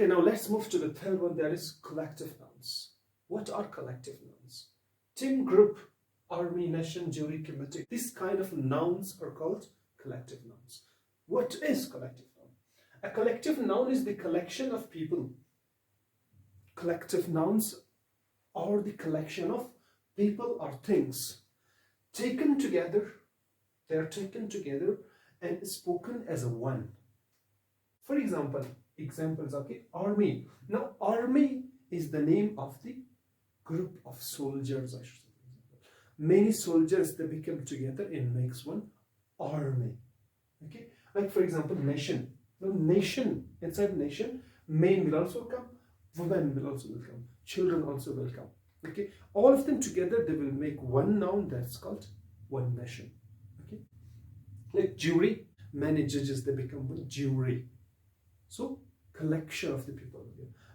Okay, now let's move to the third one, that is collective nouns. What are collective nouns? Team, group, army, nation, jury, committee. These kind of nouns are called collective nouns. What is collective noun? A collective noun is the collection of people. Collective nouns are the collection of people or things taken together. They are taken together and spoken as a one. For example, okay, army. Now, army is the name of the group of soldiers, I should say. Many soldiers, they become together and makes one army. Okay, like for example, nation. Now, nation, inside nation, men will also come, women will also come, children also will come. Okay, all of them together, they will make one noun that's called one nation. Okay, like jury, many judges, they become one jury. So, collection of the people.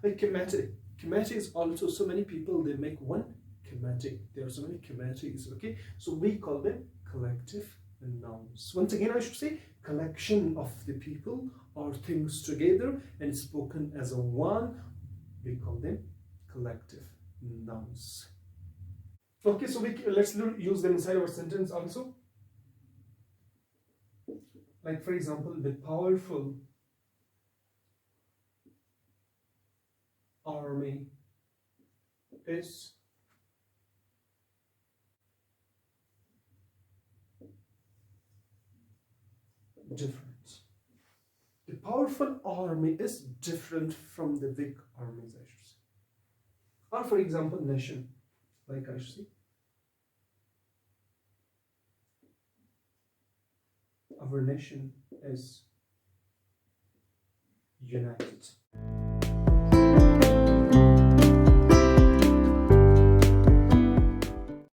Like committee. Committee is also so many people, they make one committee. There are so many committees. Okay, so we call them collective nouns. Once again, I should say collection of the people or things together and spoken as a one. We call them collective nouns. Okay, so let's use them inside our sentence also. Like for example, the powerful army is different. The powerful army is different from the weak armies, I should say. Or for example, nation, like I should say. Our nation is united.